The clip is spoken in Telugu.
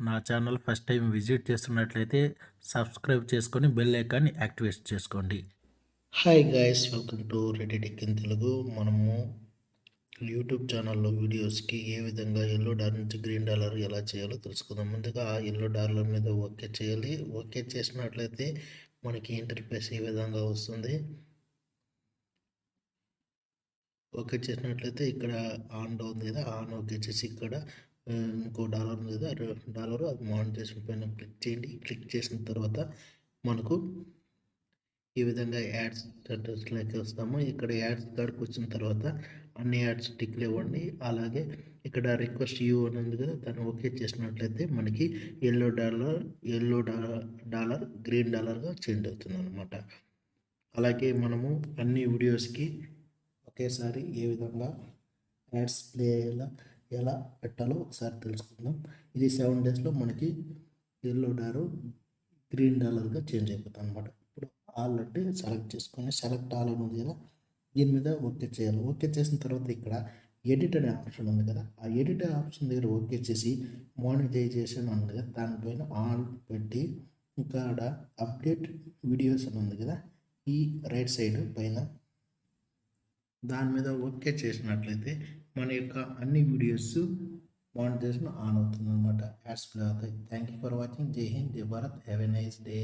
నా ఛానల్ ఫస్ట్ టైం విజిట్ చేస్తున్నట్లయితే సబ్స్క్రైబ్ చేసుకొని బెల్ ఐకాన్ని యాక్టివేట్ చేసుకోండి. హాయ్ గైస్, వెల్కమ్ టు రెడీటెక్ ఇన్ తెలుగు. మనము యూట్యూబ్ ఛానల్లో వీడియోస్కి ఏ విధంగా ఎల్లో డాలర్ నుంచి గ్రీన్ డాలర్ ఎలా చేయాలో తెలుసుకుందాం. ముందుగా ఆ ఎల్లో డాలర్ మీద ఓకే చేయాలి. ఓకే చేసినట్లయితే మనకి ఇంటర్ఫేస్ ఈ విధంగా వస్తుంది. ఓకే చేసినట్లయితే ఇక్కడ ఆన్లో ఉంది కదా, ఆన్ ఓకే చేసి ఇక్కడ ఇంకో డాలర్ ఉంది కదా, డాలర్ అది మానిటైజేషన్ పైన క్లిక్ చేయండి. క్లిక్ చేసిన తర్వాత మనకు ఈ విధంగా యాడ్స్ సెంటర్స్లోకి వస్తాము. ఇక్కడ యాడ్స్ కాడికి వచ్చిన తర్వాత అన్ని యాడ్స్ టిక్లు ఇవ్వండి. అలాగే ఇక్కడ రిక్వెస్ట్ యూ అని ఉంది కదా, దాన్ని ఓకే చేసినట్లయితే మనకి ఎల్లో డాలర్ గ్రీన్ డాలర్గా చేంజ్ అవుతుంది అనమాట. అలాగే మనము అన్ని వీడియోస్కి ఒకేసారి ఏ విధంగా యాడ్స్ ప్లే ఎలా పెట్టాలో ఒకసారి తెలుసుకుందాం. ఇది 7 డేస్లో మనకి ఎల్లో డాలర్ గ్రీన్ డాలర్గా చేంజ్ అయిపోతుంది అనమాట. ఇప్పుడు ఆల్ అంటే సెలెక్ట్ చేసుకొని సెలెక్ట్ ఆల్ అని ఉంది కదా, దీని మీద ఓకే చేయాలి. ఓకే చేసిన తర్వాత ఇక్కడ ఎడిట్ అనే ఆప్షన్ ఉంది కదా, ఆ ఎడిట్ ఆప్షన్ దగ్గర ఓకే చేసి మానిటైజేషన్ ఉంది కదా, దానిపైన ఆన్ పెట్టి ఇక్కడ అప్డేట్ వీడియోస్ అని ఉంది కదా, ఈ రైట్ సైడ్ పైన దాని మీద ఓకే చేసినట్లయితే మన యొక్క అన్ని వీడియోస్ మానిటైజేషన్ ఆన్ అవుతుంది అనమాట. యాడ్స్ ప్లే అవుతాయి. Thank you for watching. జై హింద్, జై Bharat. Have a nice day.